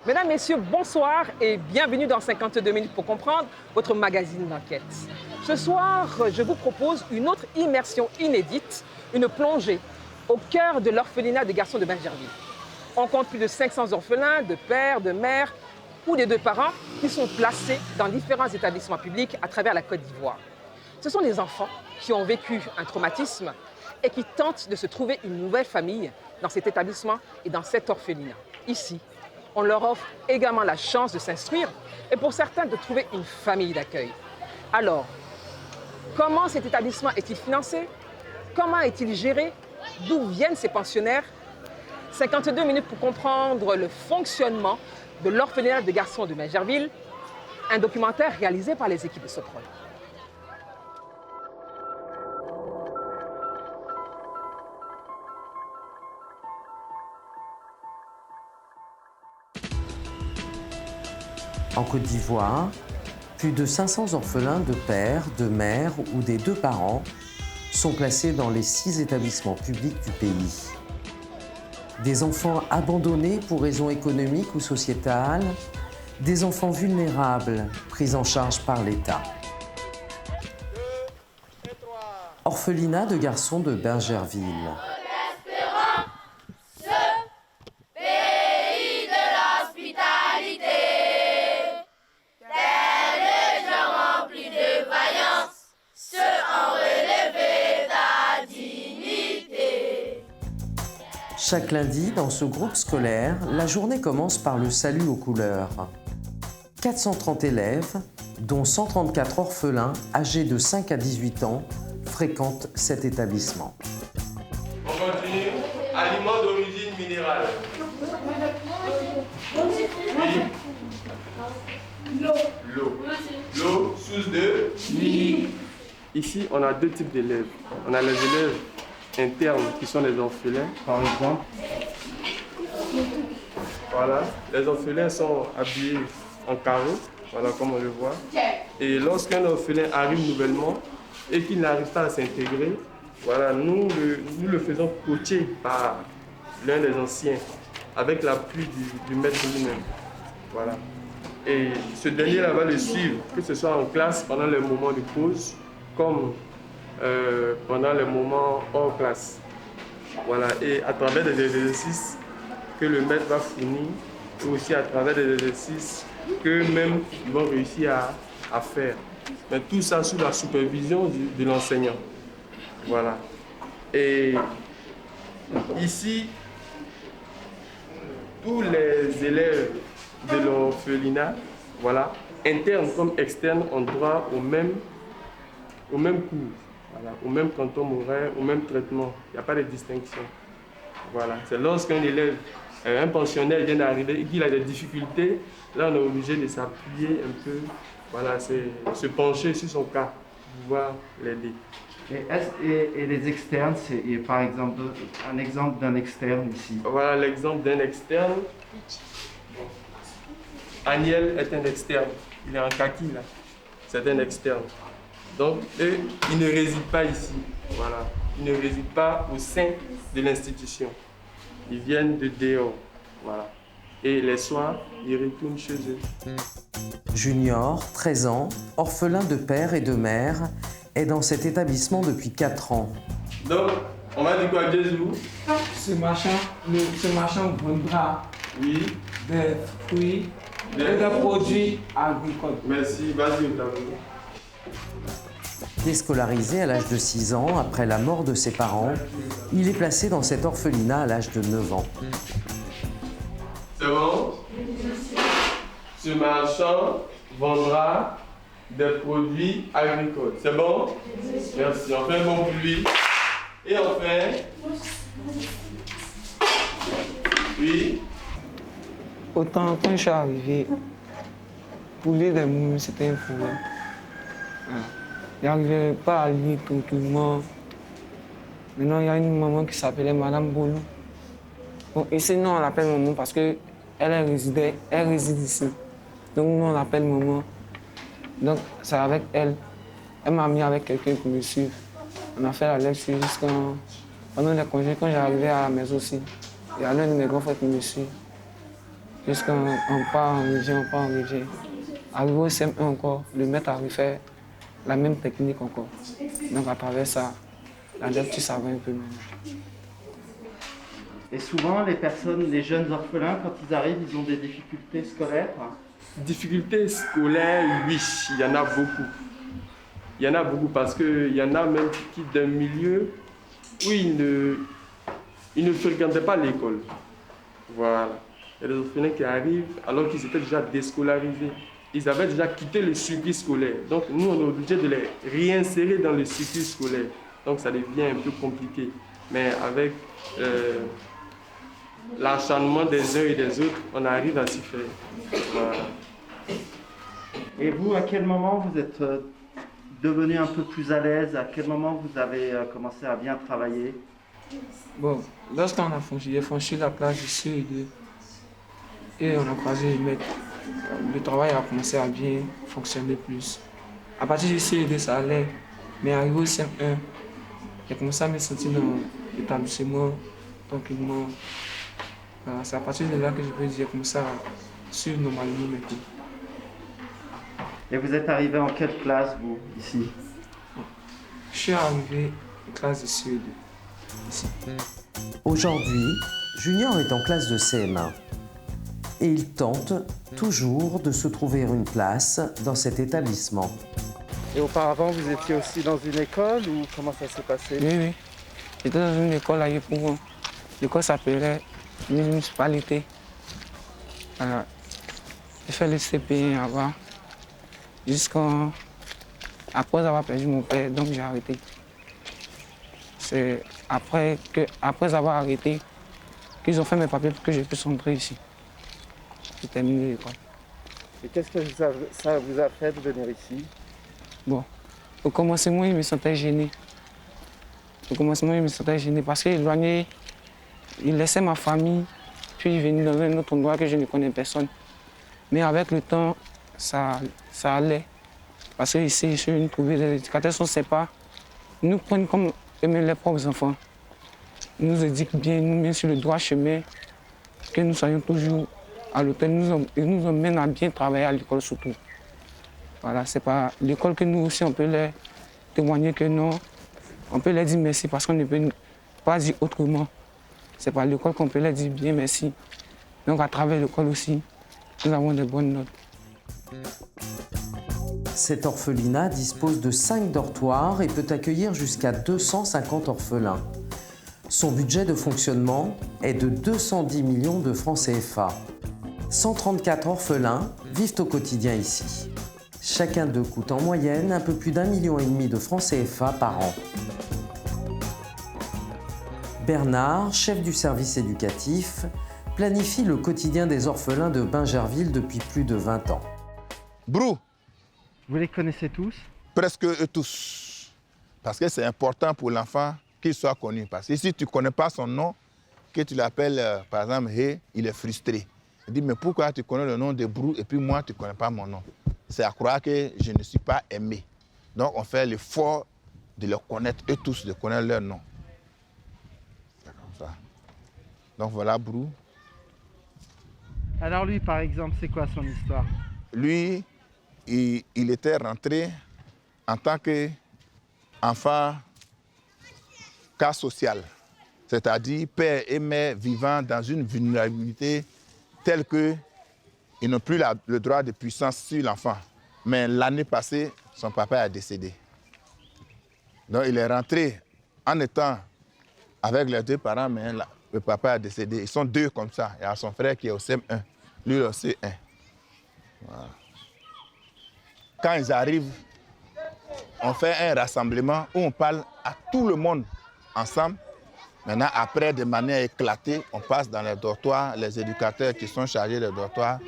Mesdames, Messieurs, bonsoir et bienvenue dans 52 minutes pour comprendre, votre magazine d'enquête. Ce soir, je vous propose une autre immersion inédite, une plongée au cœur de l'orphelinat des garçons de Bingerville. On compte plus de 500 orphelins, de pères, de mères ou des deux parents qui sont placés dans différents établissements publics à travers la Côte d'Ivoire. Ce sont des enfants qui ont vécu un traumatisme et qui tentent de se trouver une nouvelle famille dans cet établissement et dans cet orphelinat. Ici, on leur offre également la chance de s'instruire et pour certains de trouver une famille d'accueil. Alors, comment cet établissement est-il financé? Comment est-il géré? D'où viennent ces pensionnaires? 52 minutes pour comprendre le fonctionnement de l'orphelinat des garçons de Bingerville, un documentaire réalisé par les équipes de Soprole. En Côte d'Ivoire, plus de 500 orphelins de pères, de mères ou des deux parents sont placés dans les 6 établissements publics du pays. Des enfants abandonnés pour raisons économiques ou sociétales, des enfants vulnérables pris en charge par l'État. Orphelinat de garçons de Bingerville. Chaque lundi, dans ce groupe scolaire, la journée commence par le salut aux couleurs. 430 élèves, dont 134 orphelins âgés de 5 à 18 ans, fréquentent cet établissement. On continue. Aliments d'origine minérale. Oui. L'eau, source de vie. Ici, on a 2 types d'élèves. On a les élèves internes qui sont les orphelins, par exemple. Voilà, les orphelins sont habillés en carré, voilà comme on le voit. Et lorsqu'un orphelin arrive nouvellement et qu'il n'arrive pas à s'intégrer, voilà, nous le faisons coacher par l'un des anciens, avec l'appui du maître lui-même. Voilà. Et ce dernier-là va le suivre, que ce soit en classe pendant les moments de pause, comme pendant les moments hors classe. Voilà. Et à travers des exercices que le maître va fournir, et aussi à travers des exercices qu'eux-mêmes vont réussir à faire. Mais tout ça sous la supervision de l'enseignant. Voilà. Et ici, tous les élèves de l'orphelinat, voilà, internes comme externes, ont droit au même cours, voilà, au même quantum horaire, au même traitement. Il n'y a pas de distinction. Voilà. C'est lorsqu'un élève, un pensionnaire vient d'arriver et qu'il a des difficultés, là on est obligé de s'appuyer un peu, voilà, se pencher sur son cas pour pouvoir l'aider. Et les externes, c'est par exemple un exemple d'un externe ici. Voilà l'exemple d'un externe. Aniel est un externe. Il est en kaki là. C'est un externe. Donc eux, ils ne résident pas ici. Voilà. Ils ne résident pas au sein de l'institution. Ils viennent de dehors. Voilà. Et les soirs, ils retournent chez eux. Junior, 13 ans, orphelin de père et de mère, est dans cet établissement depuis 4 ans. Donc, on va dire quoi, Jésus? Ce marchand vendra Oui. des fruits et des produits agricoles. Merci, vas-y, Octavio. Déscolarisé à l'âge de 6 ans, après la mort de ses parents, il est placé dans cet orphelinat à l'âge de 9 ans. C'est bon? Ce marchand vendra des produits agricoles. C'est bon? Merci. On fait un bon pour lui. Et enfin, oui. Autant quand je suis arrivé, pour lire des mots, c'était un problème. Il n'arrivait pas à lire tranquillement. Maintenant, il y a une maman qui s'appelait Madame Boulou. Bon, ici, nous, on l'appelle maman parce qu'elle réside ici. Donc, nous, on l'appelle maman. Donc, c'est avec elle. Elle m'a mis avec quelqu'un pour me suivre. On a fait la lecture pendant les congés, quand j'arrivais à la maison aussi. Il y a l'un de mes grands frères qui me suit. Jusqu'on part en région. Arrivé au CM1 encore, le maître a refait la même technique encore. Donc à travers ça, la lecture, ça va un peu mieux. Et souvent, les jeunes orphelins, quand ils arrivent, ils ont des difficultés scolaires. Difficultés scolaires, oui, il y en a beaucoup. Il y en a beaucoup parce qu'il y en a même qui quittent d'un milieu où ils ne fréquentaient pas l'école. Voilà. Il y a des orphelins qui arrivent alors qu'ils étaient déjà déscolarisés. Ils avaient déjà quitté le circuit scolaire. Donc nous, on est obligé de les réinsérer dans le circuit scolaire. Donc ça devient un peu compliqué. Mais avec l'acharnement des uns et des autres, on arrive à s'y faire. Voilà. Et vous, à quel moment vous êtes devenu un peu plus à l'aise? À quel moment vous avez commencé à bien travailler? Bon, lorsqu'on a franchi la classe du CE2 et on a croisé les maîtres, le travail a commencé à bien fonctionner plus. À partir du CE2, ça allait, mais arrivé au CM1, j'ai commencé à me sentir dans l'établissement tranquillement. Voilà, c'est à partir de là que je peux dire comme ça, suivre normalement mes cours. Et vous êtes arrivé en quelle classe, vous, ici? Je suis arrivé en classe de CE2. Ici. Aujourd'hui, Junior est en classe de CM1 et il tente toujours de se trouver une place dans cet établissement. Et auparavant, vous étiez aussi dans une école ou comment ça s'est passé? Oui. J'étais dans une école à Yépougon. L'école s'appelait municipalité. Voilà. J'ai fait le CP1 avant, après avoir perdu mon père, donc j'ai arrêté. C'est après avoir arrêté qu'ils ont fait mes papiers pour que je puisse rentrer ici. J'ai terminé l'école. Et qu'est-ce que ça vous a fait de venir ici? Bon, au commencement, je me sentais gêné. Parce qu'éloigné, il laissait ma famille, puis il venait dans un autre endroit que je ne connais personne. Mais avec le temps, ça allait. Parce qu'ici, je suis trouvé, les éducateurs sont sympas. Ils nous prennent comme eux-mêmes les propres enfants. Ils nous éduquent bien, ils nous mettent sur le droit chemin, que nous soyons toujours à l'hôtel. Ils nous emmènent à bien travailler à l'école surtout. Voilà, c'est pas l'école que nous aussi, on peut leur témoigner que non. On peut leur dire merci parce qu'on ne peut pas dire autrement. C'est pas l'école qu'on peut leur dire bien merci. Donc à travers l'école aussi, nous avons de bonnes notes. Cet orphelinat dispose de 5 dortoirs et peut accueillir jusqu'à 250 orphelins. Son budget de fonctionnement est de 210 millions de francs CFA. 134 orphelins vivent au quotidien ici. Chacun d'eux coûte en moyenne un peu plus d'1,5 million de francs CFA par an. Bernard, chef du service éducatif, planifie le quotidien des orphelins de Bingerville depuis plus de 20 ans. Brou. Vous les connaissez tous? Presque tous. Parce que c'est important pour l'enfant qu'il soit connu. Parce que si tu ne connais pas son nom, que tu l'appelles par exemple Hé, il est frustré. Il dit mais pourquoi tu connais le nom de Brou et puis moi tu ne connais pas mon nom? C'est à croire que je ne suis pas aimé. Donc on fait l'effort de les connaître eux tous, de connaître leur nom. C'est comme ça. Donc voilà Brou. Alors lui par exemple, c'est quoi son histoire? Lui, il était rentré en tant qu'enfant cas social, c'est-à-dire père et mère vivant dans une vulnérabilité telle qu'ils n'ont plus le droit de puissance sur l'enfant. Mais l'année passée, son papa est décédé. Donc il est rentré en étant avec les deux parents, mais le papa est décédé. Ils sont deux comme ça. Il y a son frère qui est au CM1, lui au C1. Voilà. Quand ils arrivent, on fait un rassemblement où on parle à tout le monde ensemble. Maintenant, après, de manière éclatée, on passe dans les dortoirs. Les éducateurs qui sont chargés des dortoirs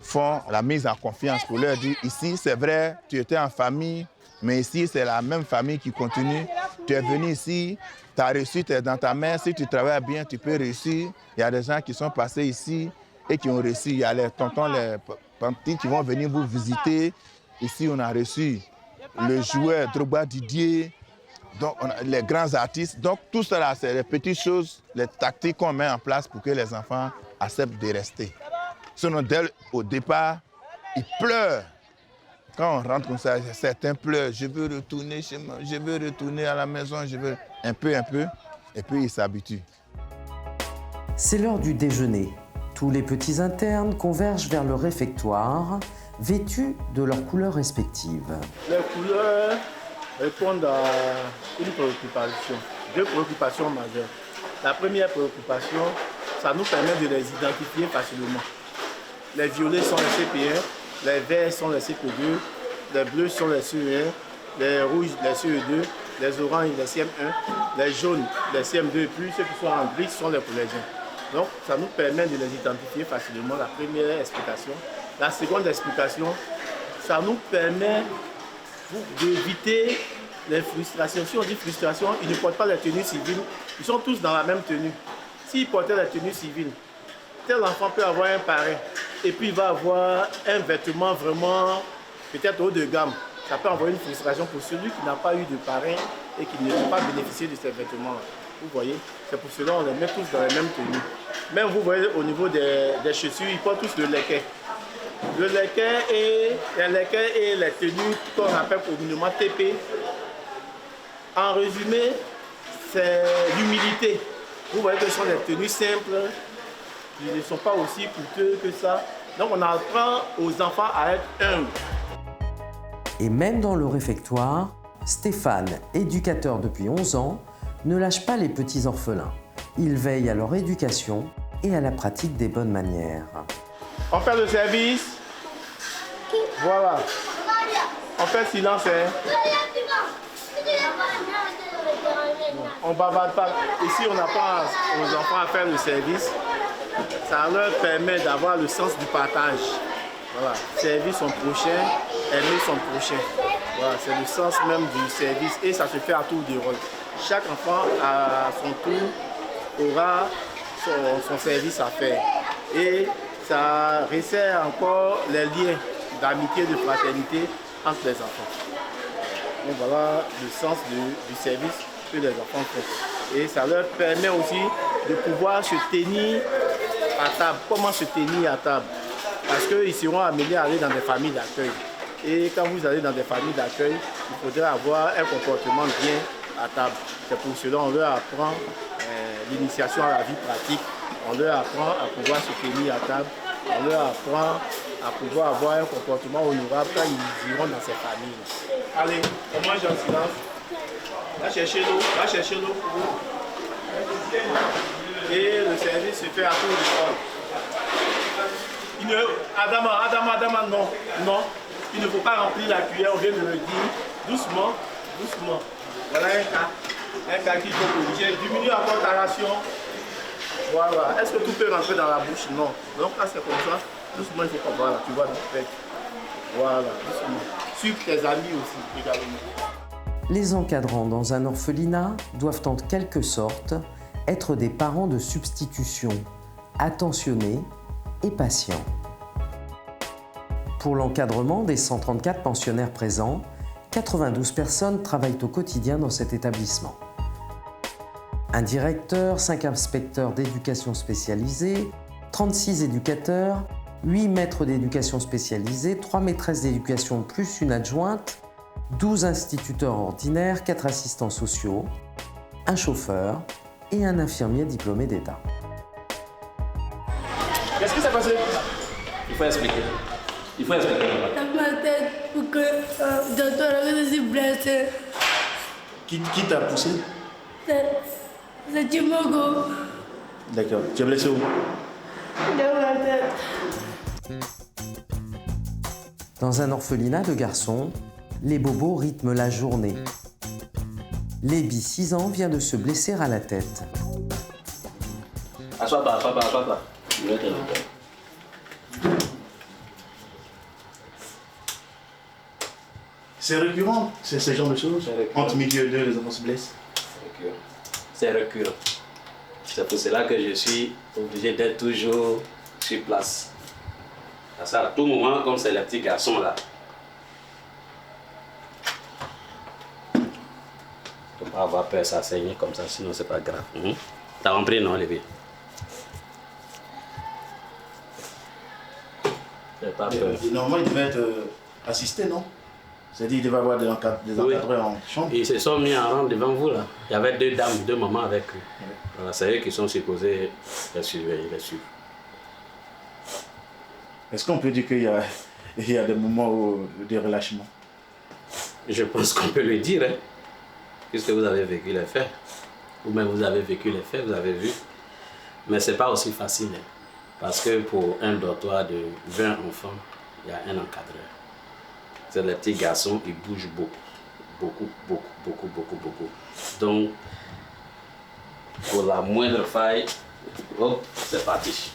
font la mise en confiance pour leur dire, ici, c'est vrai, tu étais en famille, Mais ici, c'est la même famille qui continue. Tu es venu ici, tu as reçu, tu es dans ta main. Si tu travailles bien, tu peux réussir. Il y a des gens qui sont passés ici et qui ont réussi. Il y a les tontons, les petits qui vont venir vous visiter. Ici, on a reçu le joueur Drogba Didier, donc on a les grands artistes. Donc tout cela, c'est les petites choses, les tactiques qu'on met en place pour que les enfants acceptent de rester. Sinon, dès au départ, ils pleurent. Quand on rentre comme ça, certains pleurent. Je veux retourner chez moi, je veux retourner à la maison, je veux un peu, et puis ils s'habituent. C'est l'heure du déjeuner. Tous les petits internes convergent vers le réfectoire, vêtus de leurs couleurs respectives. Les couleurs répondent à une préoccupation, deux préoccupations majeures. La première préoccupation, ça nous permet de les identifier facilement. Les violets sont les CP1, les verts sont les CP2, les bleus sont les CE1, les rouges les CE2, les oranges les CM1, les jaunes les CM2 et plus ceux qui sont en gris sont les collégiens. Donc ça nous permet de les identifier facilement, la première explication. La seconde explication, ça nous permet d'éviter les frustrations. Si on dit frustration, ils ne portent pas les tenues civiles, ils sont tous dans la même tenue. S'ils portaient la tenue civile, tel enfant peut avoir un parrain et puis il va avoir un vêtement vraiment peut-être haut de gamme. Ça peut envoyer une frustration pour celui qui n'a pas eu de parrain et qui ne peut pas bénéficier de ces vêtements-là. Vous voyez, c'est pour cela qu'on les met tous dans les mêmes tenues. Même vous voyez au niveau des chaussures, ils portent tous le leket. Le leket et les tenues qu'on appelle communément TP. En résumé, c'est l'humilité. Vous voyez que ce sont des tenues simples, qui ne sont pas aussi coûteux que ça. Donc on apprend aux enfants à être humbles. Et même dans le réfectoire, Stéphane, éducateur depuis 11 ans, ne lâche pas les petits orphelins. Il veille à leur éducation et à la pratique des bonnes manières. On fait le service. Voilà. On fait silence. On ne bavarde pas. Ici, on apprend aux enfants à faire le service. Ça leur permet d'avoir le sens du partage. Voilà. Servir son prochain, aimer son prochain. Voilà. C'est le sens même du service et ça se fait à tour de rôle. Chaque enfant, à son tour, aura son service à faire. Et ça resserre encore les liens d'amitié, de fraternité entre les enfants. Donc voilà le sens du service que les enfants font. Et ça leur permet aussi de pouvoir se tenir à table. Comment se tenir à table? Parce qu'ils seront amenés à aller dans des familles d'accueil. Et quand vous allez dans des familles d'accueil, il faudrait avoir un comportement bien à table. C'est pour cela qu'on leur apprend l'initiation à la vie pratique. On leur apprend à pouvoir se tenir à table. On leur apprend à pouvoir avoir un comportement honorable quand ils iront dans ces familles. Allez, on mange en silence. Va chercher l'eau, pour vous. Et le service se fait à tout le monde. Adama, non. Il ne faut pas remplir la cuillère, on vient de le dire. Doucement. Voilà un cas qu'il faut corriger. Diminue encore ta ration. Voilà. Est-ce que tout peut rentrer dans la bouche? Non. Donc là c'est comme ça. Doucement, il faut pas. Voilà, tu vois, voilà, doucement. Suivre tes amis aussi également. Les encadrants dans un orphelinat doivent en quelque sorte être des parents de substitution, attentionnés et patients. Pour l'encadrement des 134 pensionnaires présents, 92 personnes travaillent au quotidien dans cet établissement. Un directeur, 5 inspecteurs d'éducation spécialisée, 36 éducateurs, 8 maîtres d'éducation spécialisée, 3 maîtresses d'éducation plus une adjointe, 12 instituteurs ordinaires, 4 assistants sociaux, un chauffeur et un infirmier diplômé d'État. Qu'est-ce qui s'est passé? Il faut expliquer. Dans ma tête, pour que le docteur je suis blessé. Qui t'a poussé? C'est Timogo. D'accord. Tu es blessé où? Dans ma tête. Dans un orphelinat de garçons, les bobos rythment la journée. Lébi, 6 ans, vient de se blesser à la tête. Assois-toi. Je vais te le faire. C'est récurrent, c'est ce genre de choses. Entre midi et 2, les enfants se blessent. C'est récurrent. C'est pour cela que je suis obligé d'être toujours sur place. Parce qu'à tout moment, comme c'est les petits garçons là, il ne faut pas avoir peur, ça saigne comme ça, sinon c'est pas grave. T'as compris, non, Lévi? Pas peur. Normalement, il devait être assisté, non? C'est-à-dire qu'il devait avoir des encadreurs en chambre. Ils se sont mis en rang devant vous là. Il y avait 2 dames, 2 mamans avec eux. Voilà, c'est eux qui sont supposés les surveiller, les suivre. Est-ce qu'on peut dire qu'il y a des moments de relâchement? Je pense qu'on peut le dire, hein, puisque vous avez vécu les faits. Ou même vous avez vécu les faits, vous avez vu. Mais ce n'est pas aussi facile. Hein, parce que pour un dortoir de 20 enfants, il y a un encadreur. C'est les petits garçons, ils bougent beaucoup. Beaucoup. Donc, pour la moindre faille, hop, c'est parti.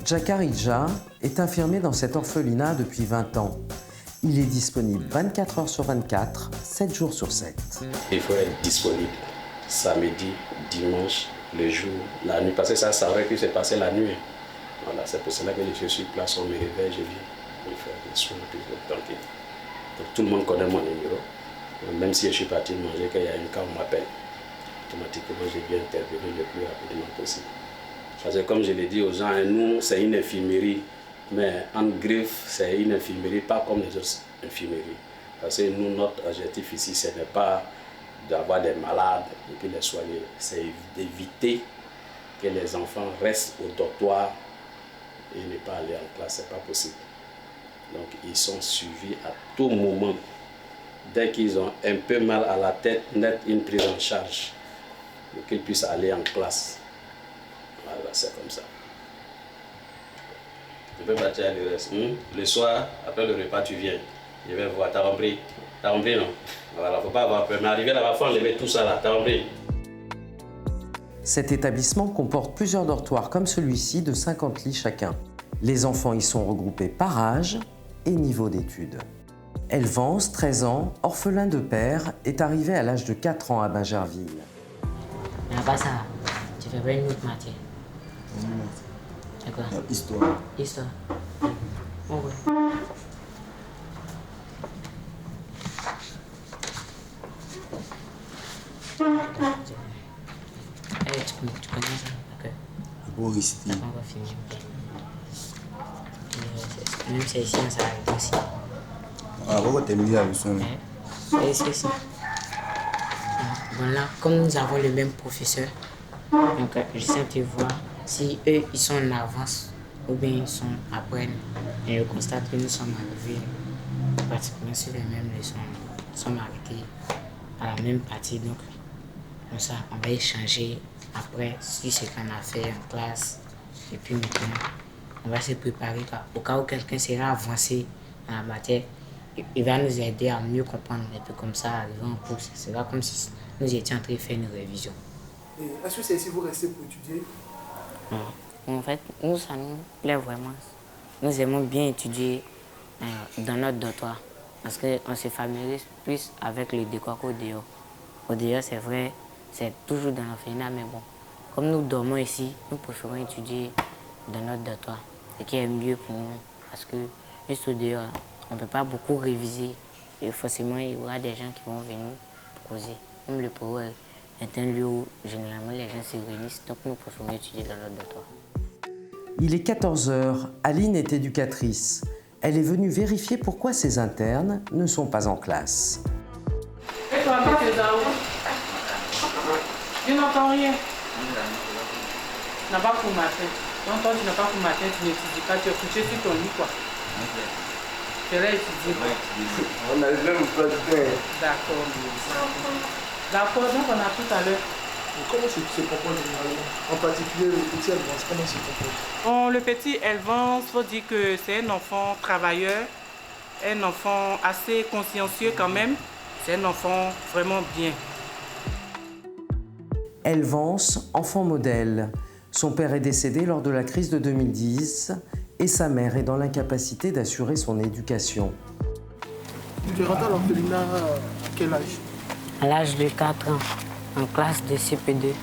Djakarija est infirmier dans cet orphelinat depuis 20 ans. Il est disponible 24 heures sur 24, 7 jours sur 7. Il faut être disponible samedi, dimanche, le jour, la nuit, parce que ça aurait pu se passer la nuit. Voilà, c'est pour cela que je suis sur place, on me réveille, je viens. Il faut des soins toujours tranquille. Donc tout le monde connaît mon numéro. Même si je suis parti manger, qu'il y a une cas, on m'appelle. Automatiquement, je viens intervenir le plus rapidement possible. Parce que comme je l'ai dit aux gens, nous, c'est une infirmerie. Mais en griffe, c'est une infirmerie, pas comme les autres infirmeries. Parce que nous, notre objectif ici, ce n'est pas d'avoir des malades et puis les soigner. C'est d'éviter que les enfants restent au dortoir et ne pas aller en classe. Ce n'est pas possible. Donc, ils sont suivis à tout moment. Dès qu'ils ont un peu mal à la tête, net une prise en charge pour qu'ils puissent aller en classe. Voilà, c'est comme ça. Tu peux bâtir le reste. Le soir, après le repas, tu viens. Je vais voir. T'as compris? T'as compris, non? Voilà, il ne faut pas avoir peur. Mais arriver là-bas, il faut enlever tout ça là. T'as compris? Cet établissement comporte plusieurs dortoirs comme celui-ci de 50 lits chacun. Les enfants y sont regroupés par âge et niveau d'études. Elvance, 13 ans, orphelin de père, est arrivé à l'âge de 4 ans à Bingerville. Là-bas, ça, tu fais pas une autre matière. C'est quoi? Histoire. Histoire. Oh, ouais. Hey, tu connais ça? Ok. Pour ici. On va finir. Même si ici, ça arrive aussi. Ah, on va terminer la leçon. C'est ça. Voilà, comme nous avons le même professeur, donc j'essaie de voir si eux ils sont en avance ou bien ils sont après nous. Et je constate que nous sommes arrivés pratiquement sur les mêmes leçons. Nous sommes arrêtés à la même partie, donc comme ça on va échanger après si c'est qu'on a fait en classe. Et puis maintenant, on va se préparer au cas où quelqu'un sera avancé dans la matière. Il va nous aider à mieux comprendre un peu comme ça, arriver en cours. C'est là comme si nous étions en train de faire une révision. Est-ce que c'est ici que vous restez pour étudier? Non. En fait, nous, ça nous plaît vraiment. Nous aimons bien étudier dans notre dortoir parce qu'on se familiarise plus avec le décor qu'au dehors. Au dehors, c'est vrai, c'est toujours dans l'orphelinat, mais bon, comme nous dormons ici, nous préférons étudier dans notre dortoir, ce qui est mieux pour nous parce que juste au dehors, on ne peut pas beaucoup réviser et forcément il y aura des gens qui vont venir causer. Comme le bureau est un lieu où généralement les gens se réunissent, donc nous préférons étudier dans notre dortoir. Il est 14 h, Aline est éducatrice. Elle est venue vérifier pourquoi ses internes ne sont pas en classe. Et toi, tu es là où? Je n'entends rien. Tu n'as pas pour ma tête. Donc toi, tu n'as pas pour ma tête, tu n'étudies pas, tu es couché sur ton lit, quoi. Je vais étudier. On a même pas de pain. D'accord. D'accord, donc on a tout à l'heure. Comment se comporte généralement? En particulier le petit Elvance, comment se comporte? Le petit Elvance, il faut dire que c'est un enfant travailleur, un enfant assez consciencieux quand même. C'est un enfant vraiment bien. Elvance, enfant modèle. Son père est décédé lors de la crise de 2010 et sa mère est dans l'incapacité d'assurer son éducation. Tu es rentré à l'orphelinat à quel âge? À l'âge de 4 ans, en classe de CP2.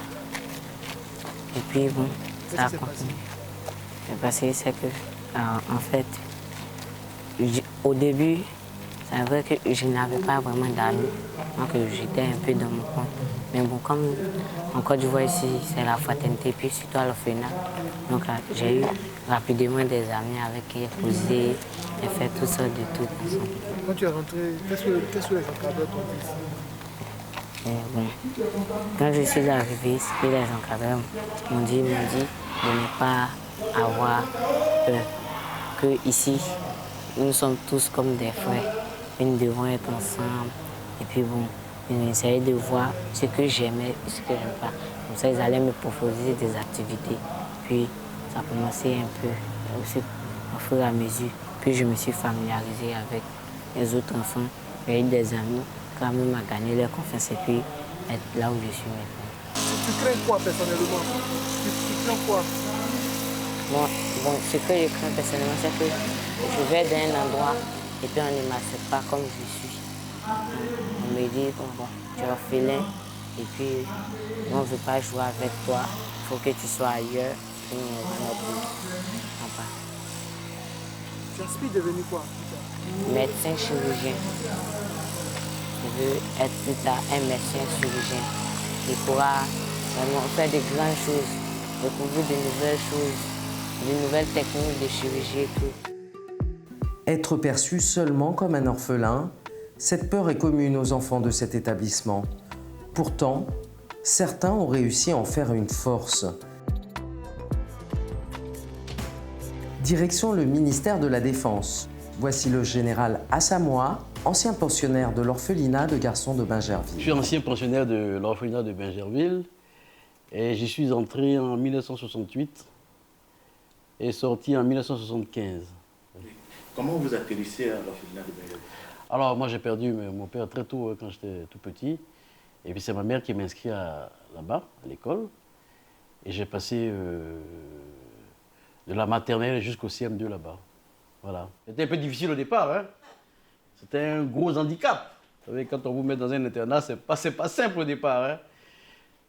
Et puis bon, ça a continué. C'est passé, c'est que, en fait, au début, c'est vrai que je n'avais pas vraiment d'amis, donc j'étais un peu dans mon coin. Mais bon, comme en Côte d'Ivoire ici, c'est la fraternité, puis surtout à l'orphelinat, donc j'ai eu rapidement des amis avec qui j'ai causé et fait tout ça de tout ensemble. Quand tu es rentré, qu'est-ce que les encadreurs t'ont dit? Bon, quand je suis arrivé ici, les encadreurs m'ont dit de ne pas avoir peur, que ici, nous sommes tous comme des frères, et nous devons être ensemble. Et puis bon, ils essayaient de voir ce que j'aimais et ce que j'aime pas. Comme ça, ils allaient me proposer des activités. Puis ça a commencé un peu aussi au fur et à mesure. Puis je me suis familiarisé avec les autres enfants. J'ai eu des amis quand même à gagner leur confiance et puis être là où je suis maintenant. Tu crains quoi personnellement? Tu crains quoi? Bon, ce que je crains personnellement, c'est que je vais dans un endroit et puis on ne m'accepte pas comme je suis. On me dit, bon, tu es orphelin et puis on ne veut pas jouer avec toi, il faut que tu sois ailleurs. Puis on va pas. Tu aspires devenir quoi? Médecin chirurgien. Je veux être plus tard un médecin chirurgien qui pourra vraiment faire de grandes choses, découvrir de nouvelles choses, de nouvelles techniques de chirurgie et tout. Être perçu seulement comme un orphelin, cette peur est commune aux enfants de cet établissement. Pourtant, certains ont réussi à en faire une force. Direction le ministère de la Défense. Voici le général Assamoah, ancien pensionnaire de l'orphelinat de garçons de Bingerville. Je suis ancien pensionnaire de l'orphelinat de Bingerville et j'y suis entré en 1968 et sorti en 1975. Comment vous atterrissez à l'orphelinat de Bingerville? Alors moi j'ai perdu mon père très tôt quand j'étais tout petit et puis c'est ma mère qui m'a inscrit là-bas, à l'école. Et j'ai passé de la maternelle jusqu'au CM2 là-bas. Voilà. C'était un peu difficile au départ, hein. C'était un gros handicap. Vous savez, quand on vous met dans un internat, c'est pas simple au départ, hein.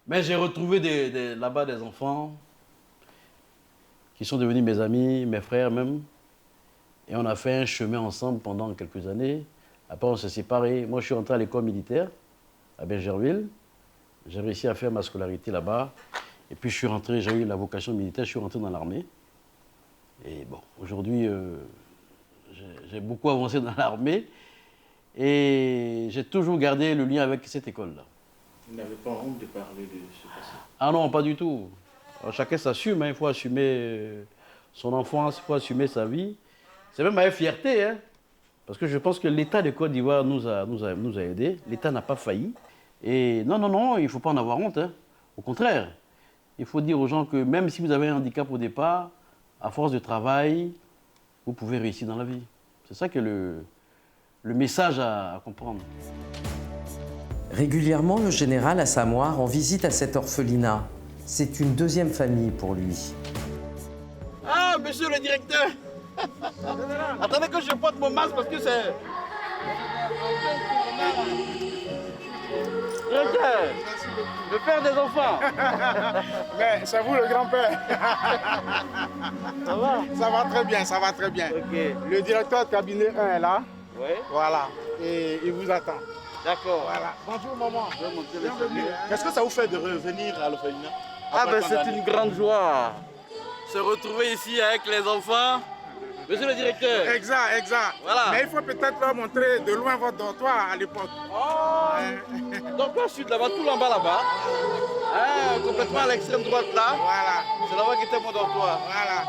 Mais j'ai retrouvé là-bas des enfants qui sont devenus mes amis, mes frères même. Et on a fait un chemin ensemble pendant quelques années. Après, on s'est séparés. Moi, je suis rentré à l'école militaire, à Bingerville. J'ai réussi à faire ma scolarité là-bas. Et puis, je suis rentré, j'ai eu la vocation militaire, je suis rentré dans l'armée. Et bon, aujourd'hui, j'ai beaucoup avancé dans l'armée. Et j'ai toujours gardé le lien avec cette école-là. Vous n'avez pas honte de parler de ce passé? Ah non, pas du tout. Alors, chacun s'assume, hein. Il faut assumer son enfance, il faut assumer sa vie. C'est même avec fierté, hein. Parce que je pense que l'État de Côte d'Ivoire nous a aidés. L'État n'a pas failli. Et non, il ne faut pas en avoir honte, hein. Au contraire, il faut dire aux gens que même si vous avez un handicap au départ, à force de travail, vous pouvez réussir dans la vie. C'est ça que le message à comprendre. Régulièrement, le général Assamoah rend visite à cet orphelinat. C'est une deuxième famille pour lui. Ah, monsieur le directeur! Attendez que je porte mon masque parce que c'est... Directeur, le père des enfants. Mais c'est vous le grand-père. Ça va? Ça va très bien, ça va très bien. Okay. Le directeur de cabinet 1 est là. Oui. Voilà. Et il vous attend. D'accord. Voilà. Bonjour maman. Bienvenue. Qu'est-ce que ça vous fait de revenir à l'orphelinat? Ah ben c'est une grande joie. Se retrouver ici avec les enfants. Monsieur le directeur. Exact. Voilà. Mais il faut peut-être leur montrer de loin votre dortoir à l'époque. Oh, dortoir sud là-bas, tout en bas là-bas. Complètement à l'extrême droite là. Voilà. C'est là-bas qui était mon dortoir. Voilà.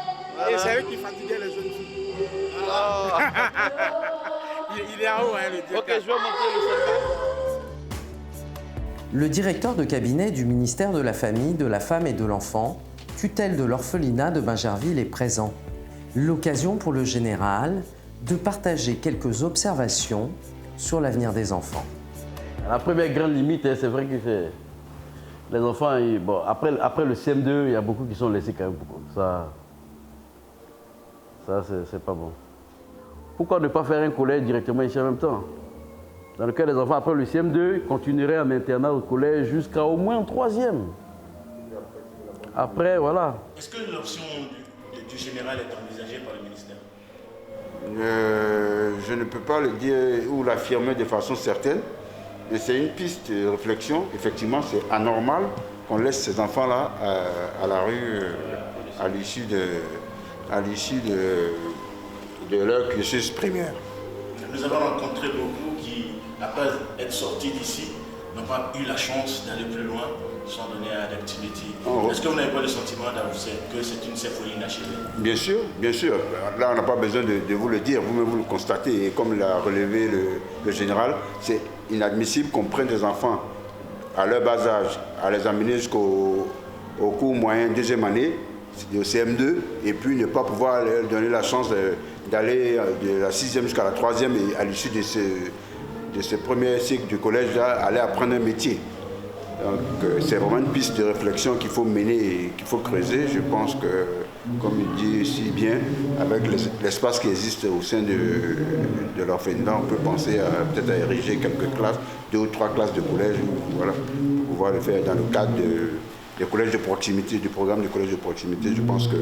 Et c'est eux qui fatiguaient les jeunes filles. Oh. Il est en haut, hein, le directeur. Ok, je vais monter le secret. Le directeur de cabinet du ministère de la Famille, de la Femme et de l'Enfant, tutelle de l'orphelinat de Bingerville, est présent. L'occasion pour le général de partager quelques observations sur l'avenir des enfants. La première grande limite, c'est vrai que c'est les enfants, bon, après le CM2, il y a beaucoup qui sont laissés quand même. Ça c'est pas bon. Pourquoi ne pas faire un collège directement ici en même temps? dans lequel les enfants, après le CM2, continueraient en internat au collège jusqu'à au moins 3e. Après, voilà. Est-ce que l'option du général est envisagée par le ministère? Je ne peux pas le dire ou l'affirmer de façon certaine, mais c'est une piste de réflexion. Effectivement, c'est anormal qu'on laisse ces enfants-là à la rue à l'issue de leur cursus primaire. Nous avons rencontré beaucoup qui, après être sortis d'ici, n'ont pas eu la chance d'aller plus loin, sont donnés à l'activité. Est-ce que vous n'avez pas le sentiment que c'est une symphonie inachevée? Bien sûr, bien sûr. Là, on n'a pas besoin de vous le dire, vous-même vous le constatez. Et comme l'a relevé le général, c'est inadmissible qu'on prenne des enfants à leur bas âge, à les amener jusqu'au cours moyen deuxième année, au CM2, et puis ne pas pouvoir leur donner la chance d'aller de la 6e jusqu'à la 3e et à l'issue de ce premier cycle du collège, aller apprendre un métier. Donc c'est vraiment une piste de réflexion qu'il faut mener et qu'il faut creuser. Je pense que, comme il dit si bien, avec l'espace qui existe au sein de l'orphelinat, on peut penser peut-être à ériger quelques classes, 2 ou 3 classes de collège, voilà, pour pouvoir le faire dans le cadre des collèges de proximité, du programme du collège de proximité. Je pense que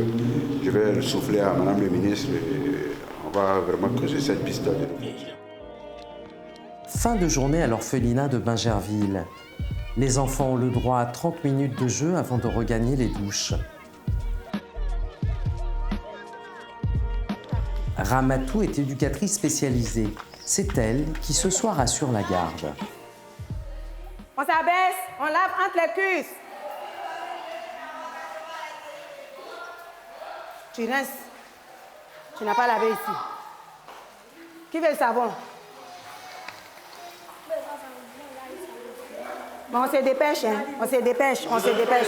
je vais le souffler à Madame le ministre et on va vraiment creuser cette piste-là. Fin de journée à l'orphelinat de Bingerville. Les enfants ont le droit à 30 minutes de jeu avant de regagner les douches. Ramatou est éducatrice spécialisée. C'est elle qui ce soir assure la garde. On s'abaisse, on lave entre les cuisses. Tu rinces. Tu n'as pas lavé ici. Qui veut le savon? Bon, on se dépêche, hein. On se dépêche, on se dépêche.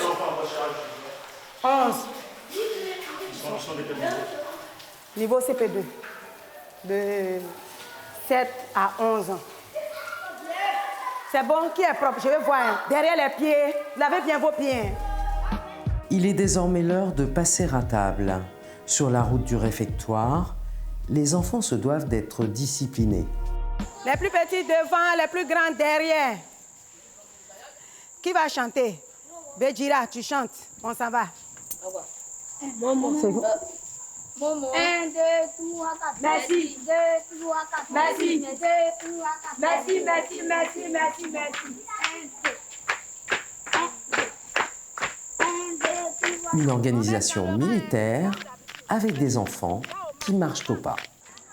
11. Niveau CP2. De 7 à 11 ans. C'est bon, qui est propre? Je vais voir. Hein. Derrière les pieds, lavez bien vos pieds. Hein. Il est désormais l'heure de passer à table. Sur la route du réfectoire, les enfants se doivent d'être disciplinés. Les plus petits devant, les plus grands derrière. Qui va chanter? Béjira, tu chantes. On s'en va. Momo. C'est vous. Momo. 1, 2, 3, 4. Merci. 2, 3, 4. Merci. 2, 3, 4. Merci, merci, merci, merci, merci. Une organisation militaire avec des enfants qui marchent au pas.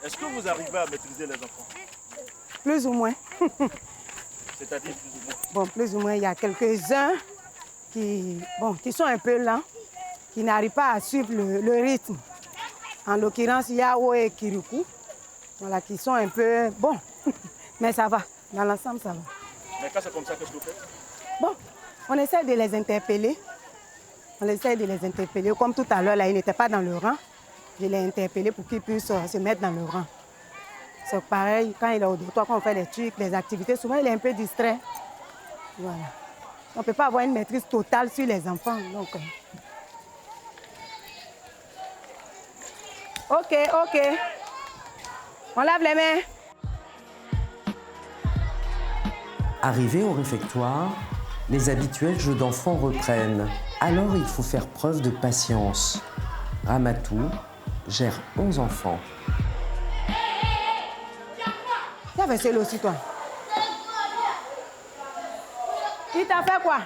Est-ce que vous arrivez à maîtriser les enfants? Plus ou moins. C'est-à-dire plus ou moins? Bon, plus ou moins, il y a quelques-uns qui sont un peu lents, qui n'arrivent pas à suivre le rythme. En l'occurrence, Yao et Kirikou, voilà, qui sont un peu... Bon, mais ça va. Dans l'ensemble, ça va. Mais quand c'est comme ça, qu'est-ce que vous faites? Bon, on essaie de les interpeller. On essaie de les interpeller. Comme tout à l'heure, là, ils n'étaient pas dans le rang. Je l'ai interpellé pour qu'ils puissent se mettre dans le rang. C'est pareil, quand il est au dortoir, quand on fait les trucs, les activités, souvent il est un peu distrait. Voilà. On ne peut pas avoir une maîtrise totale sur les enfants. Donc... Ok. On lave les mains. Arrivés au réfectoire, les habituels jeux d'enfants reprennent. Alors il faut faire preuve de patience. Ramatou gère 11 enfants. Tiens, fais-le aussi, toi. Il t'a fait quoi?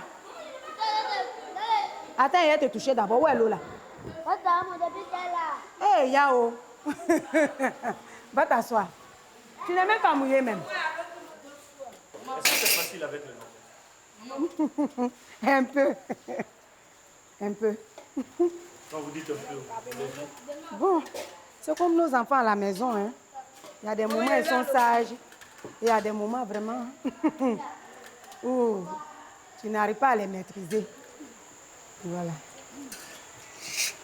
Attends, il va te toucher d'abord. Où est l'eau, là? Hé, hey, Yao. Va t'asseoir. Tu n'es même pas mouillé, même. Est-ce que c'est facile avec les enfants? Un peu. Un peu. Quand vous dites un peu, bon, c'est comme nos enfants à la maison, hein. Il y a des moments, ils sont sages. Il y a des moments vraiment où tu n'arrives pas à les maîtriser. Voilà.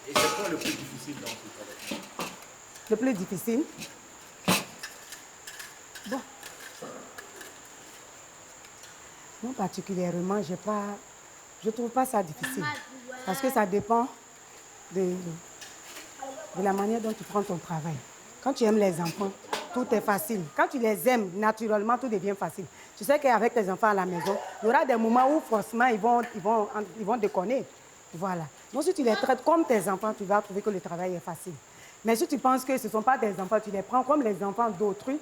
Et c'est quoi le plus difficile dans ce travail? Le plus difficile? Bon. Moi, particulièrement, je ne trouve pas ça difficile. Parce que ça dépend de la manière dont tu prends ton travail. Quand tu aimes les enfants, tout est facile. Quand tu les aimes, naturellement, tout devient facile. Tu sais qu'avec tes enfants à la maison, il y aura des moments où forcément ils vont déconner. Voilà. Donc si tu les traites comme tes enfants, tu vas trouver que le travail est facile. Mais si tu penses que ce ne sont pas tes enfants, tu les prends comme les enfants d'autrui,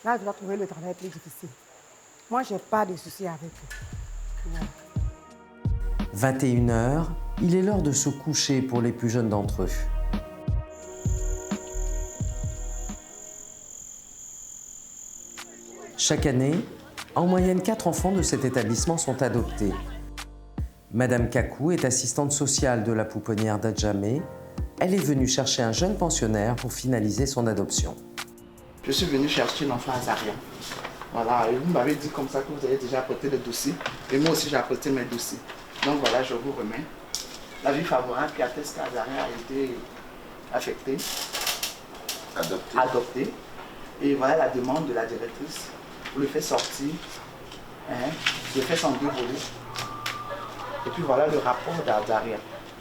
là tu vas trouver le travail plus difficile. Moi, je n'ai pas de soucis avec eux. Voilà. 21h, il est l'heure de se coucher pour les plus jeunes d'entre eux. Chaque année, en moyenne 4 enfants de cet établissement sont adoptés. Madame Kakou est assistante sociale de la pouponnière d'Adjamé. Elle est venue chercher un jeune pensionnaire pour finaliser son adoption. Je suis venu chercher un enfant à Zaria. Voilà, et vous m'avez dit comme ça que vous avez déjà apporté le dossier. Et moi aussi j'ai apporté mes dossiers. Donc voilà, je vous remets l'avis favorable qui atteste qu'Azaria a été affecté, adopté. Et voilà la demande de la directrice pour le faire sortir. Je fais en 2 volets. Et puis voilà le rapport d'Azaria.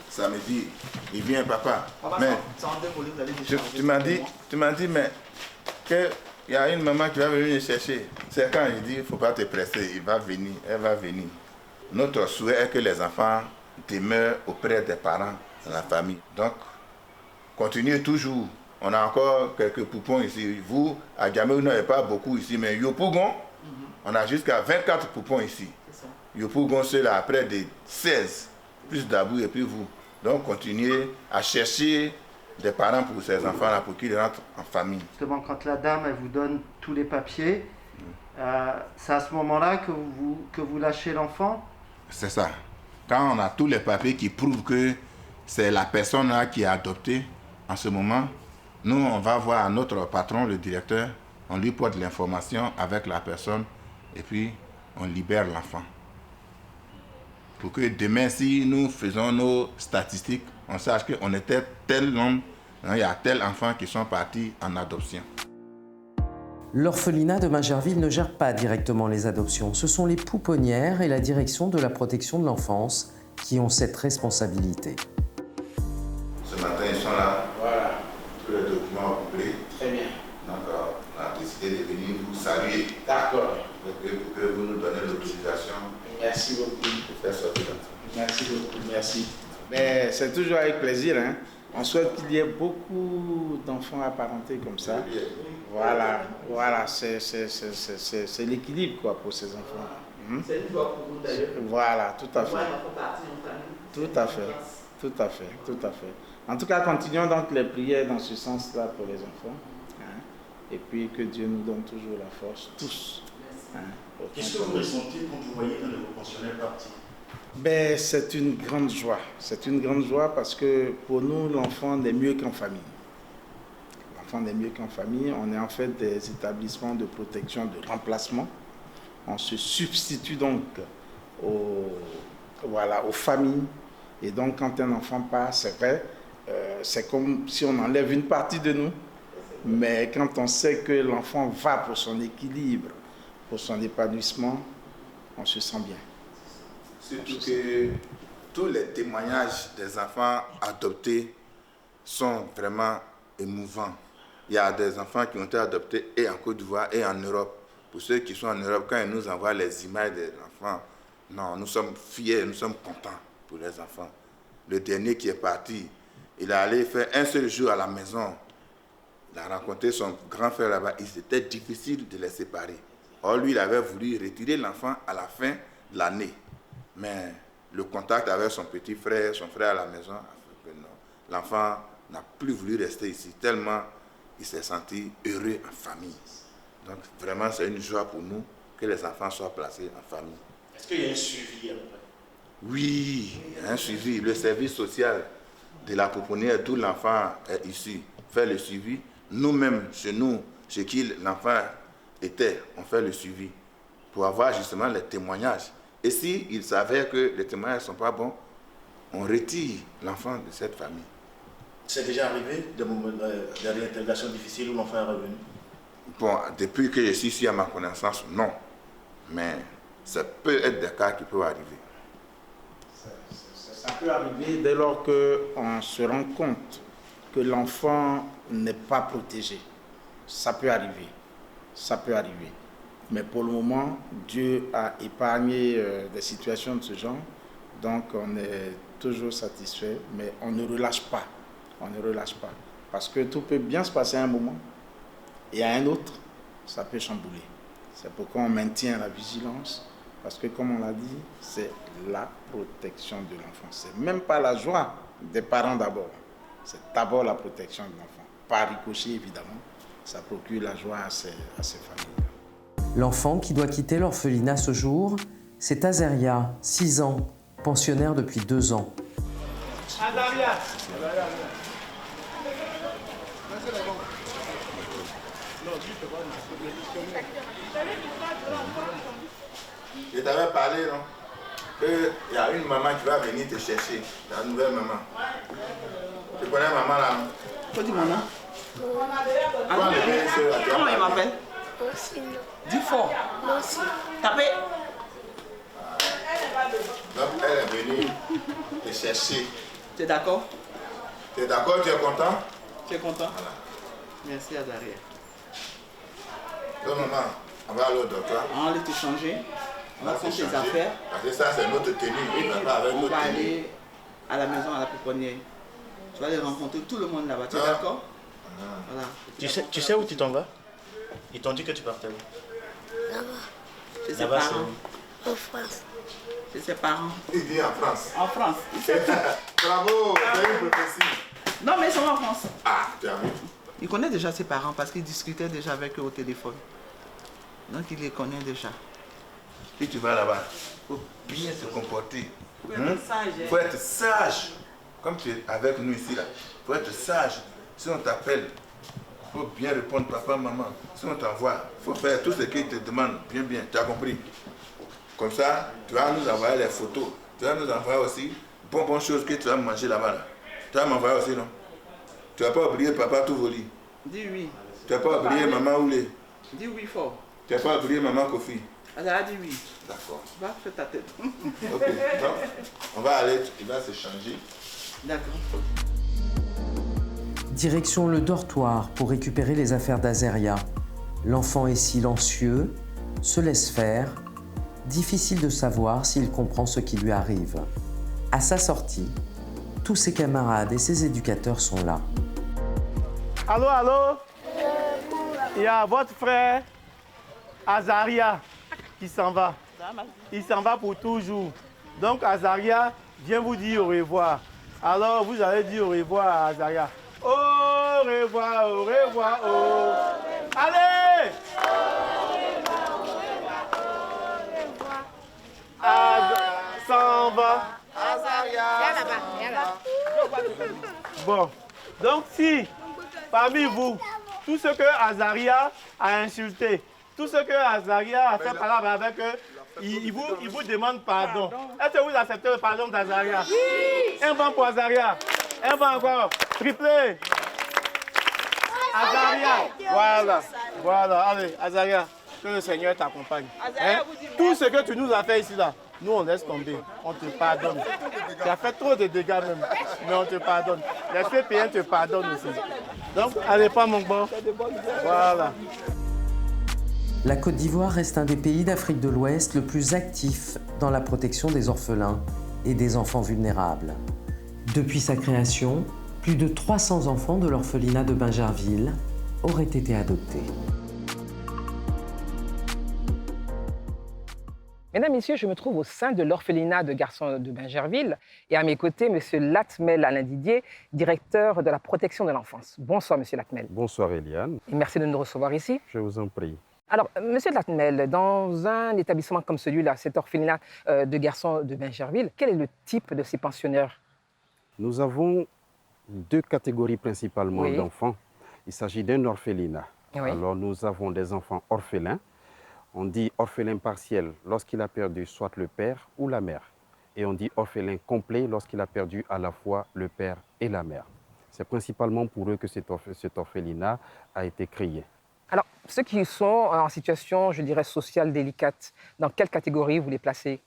Ça me dit, il vient papa. Mais tu m'as dit, mais qu'il y a une maman qui va venir me chercher. C'est quand il dit, il ne faut pas te presser, il va venir, elle va venir. Notre souhait est que les enfants demeurent auprès des parents, de la famille. Donc, continuez toujours. On a encore quelques poupons ici. Vous, à Djamé, vous n'avez pas beaucoup ici, mais Yopougon, on a jusqu'à 24 poupons ici. Yopougon, c'est là, après des 16, plus d'Abou et puis vous. Donc, continuez à chercher des parents pour ces enfants-là, pour qu'ils rentrent en famille. Justement, quand la dame elle vous donne tous les papiers, c'est à ce moment-là que vous lâchez l'enfant? C'est ça. Quand on a tous les papiers qui prouvent que c'est la personne-là qui est adoptée, en ce moment, nous, on va voir notre patron, le directeur, on lui porte l'information avec la personne et puis on libère l'enfant. Pour que demain, si nous faisons nos statistiques, on sache qu'on était tel nombre, il y a tel enfant qui sont partis en adoption. L'orphelinat de Magerville ne gère pas directement les adoptions. Ce sont les pouponnières et la direction de la protection de l'enfance qui ont cette responsabilité. Ce matin, ils sont là. Voilà. Tous les documents complets. Très bien. Donc, on a décidé de venir vous saluer. D'accord. Pour que vous nous donnez l'autorisation. Merci beaucoup. De faire sortir l'enfant. Merci beaucoup, merci. Mais c'est toujours avec plaisir, hein. On souhaite qu'il y ait beaucoup d'enfants apparentés comme ça. Voilà, c'est l'équilibre quoi pour ces enfants. C'est une joie pour nous d'ailleurs. Voilà, tout à fait. Tout à fait. En tout cas, continuons donc les prières dans ce sens-là pour les enfants. Hein. Et puis que Dieu nous donne toujours la force, tous. Hein, qu'est-ce que vous ressentez quand vous voyez un de vos pensionnaires partir? Ben, c'est une grande joie. C'est une grande joie parce que pour nous, l'enfant n'est mieux qu'en famille. L'enfant n'est mieux qu'en famille. On est en fait des établissements de protection, de remplacement. On se substitue donc aux familles. Et donc, quand un enfant part, c'est vrai, c'est comme si on enlève une partie de nous. Mais quand on sait que l'enfant va pour son équilibre, pour son épanouissement, on se sent bien. Surtout que tous les témoignages des enfants adoptés sont vraiment émouvants. Il y a des enfants qui ont été adoptés et en Côte d'Ivoire et en Europe. Pour ceux qui sont en Europe, quand ils nous envoient les images des enfants, non, nous sommes fiers, nous sommes contents pour les enfants. Le dernier qui est parti, il est allé faire un seul jour à la maison. Il a rencontré son grand frère là-bas. C'était difficile de les séparer. Or, lui, il avait voulu retirer l'enfant à la fin de l'année. Mais le contact avec son petit frère, son frère à la maison, l'enfant n'a plus voulu rester ici, tellement il s'est senti heureux en famille. Donc vraiment, c'est une joie pour nous que les enfants soient placés en famille. Est-ce qu'il y a un suivi après? Oui, il y a un suivi. Le service social de la pouponnière, d'où l'enfant est ici, fait le suivi. Nous-mêmes, chez qui l'enfant était, on fait le suivi pour avoir justement les témoignages. Et s'il s'avère que les témoignages ne sont pas bons, on retire l'enfant de cette famille. C'est déjà arrivé des moments de réintégration difficile où l'enfant est revenu? Bon, depuis que je suis ici à ma connaissance, non. Mais ça peut être des cas qui peuvent arriver. Ça peut arriver dès lors qu'on se rend compte que l'enfant n'est pas protégé. Ça peut arriver. ça peut arriver. Mais pour le moment, Dieu a épargné des situations de ce genre. Donc on est toujours satisfait, mais on ne relâche pas. On ne relâche pas. Parce que tout peut bien se passer à un moment et à un autre, ça peut chambouler. C'est pourquoi on maintient la vigilance. Parce que comme on l'a dit, c'est la protection de l'enfant. C'est même pas la joie des parents d'abord. C'est d'abord la protection de l'enfant. Par ricochet, évidemment, ça procure la joie à ces familles. L'enfant qui doit quitter l'orphelinat ce jour, c'est Azaria, 6 ans, pensionnaire depuis 2 ans. Azaria. Je t'avais parlé, non? Qu'il y a une maman qui va venir te chercher, la nouvelle maman. Tu connais maman là, non? Tu dis maman? Comment il m'appelle? Dis fort. Tapez. Donc elle est venue te chercher. Tu es d'accord? Tu es d'accord? Tu es content? Tu es content? Voilà. Merci Azaria. Donc maman, on va aller au docteur. On va aller te changer. On va prendre tes affaires. Parce que ça c'est notre tenue. Et puis on va aller à la maison à la pouponnière. Tu vas aller rencontrer tout le monde là-bas. Tu es d'accord? Voilà. Tu sais où tu t'en vas? Ils t'ont dit que tu partais où? Là-bas. Chez ses Là-bas, parents. En France. Chez ses parents. Il vit en France. En France. Bravo, c'est une prophétie. Non, mais ils sont en France. Ah, tu as vu? Il connaît déjà ses parents parce qu'il discutait déjà avec eux au téléphone. Donc il les connaît déjà. Si tu vas là-bas, il faut bien se comporter. Il faut être sage. Il faut être sage. Comme tu es avec nous ici, là. Il faut être sage. Si on t'appelle, il faut bien répondre papa, maman. Si on t'envoie, il faut faire tout ce qu'ils te demandent. Bien, bien. Tu as compris? Comme ça, tu vas nous envoyer les photos. Tu vas nous envoyer aussi bonnes choses que tu vas manger là-bas. Là. Tu vas m'envoyer aussi, non? Tu vas pas oublier papa tout voli. Dis oui. Tu vas pas oublier maman Oulé. Dis oui fort. Tu vas pas oublier maman Kofi. Alors, dis oui. D'accord. Va faire ta tête. Ok, donc on va aller, il va se changer. D'accord. Direction le dortoir pour récupérer les affaires d'Azaria. L'enfant est silencieux, se laisse faire. Difficile de savoir s'il comprend ce qui lui arrive. À sa sortie, tous ses camarades et ses éducateurs sont là. Allô, allô? Il y a votre frère Azaria qui s'en va. Il s'en va pour toujours. Donc Azaria vient vous dire au revoir. Alors vous allez dire au revoir à Azaria. Au revoir, au revoir, au... Allez! S'en va. Bon, donc si parmi vous, tout ce que Azaria a insulté, tout ce que Azaria a fait parler avec eux, il vous demande pardon. Est-ce que vous acceptez le pardon d'Azaria? Oui. Un vent pour Azaria. Un vent encore. Triplé. Azaria. Voilà. Allez, Azaria, que le Seigneur t'accompagne. Hein? Tout ce que tu nous as fait ici, là, nous on laisse tomber. On te pardonne. Tu as fait trop de dégâts même, mais on te pardonne. Les faits payants te pardonnent aussi. Donc, allez pas mon bon. Voilà. La Côte d'Ivoire reste un des pays d'Afrique de l'Ouest le plus actif dans la protection des orphelins et des enfants vulnérables. Depuis sa création, plus de 300 enfants de l'orphelinat de Bingerville auraient été adoptés. Mesdames, Messieurs, je me trouve au sein de l'orphelinat de garçons de Bingerville et à mes côtés, M. Latmel Alain Didier, directeur de la protection de l'enfance. Bonsoir, M. Latmel. Bonsoir, Eliane. Et merci de nous recevoir ici. Je vous en prie. Alors, M. Latmel, dans un établissement comme celui-là, cet orphelinat de garçons de Bingerville, quel est le type de ces pensionnaires? Nous avons deux catégories principalement d'enfants. Il s'agit d'un orphelinat. Oui. Alors, nous avons des enfants orphelins. On dit orphelin partiel lorsqu'il a perdu soit le père ou la mère. Et on dit orphelin complet lorsqu'il a perdu à la fois le père et la mère. C'est principalement pour eux que cet orphelinat a été créé. Alors, ceux qui sont en situation, je dirais, sociale délicate, dans quelle catégorie vous les placez?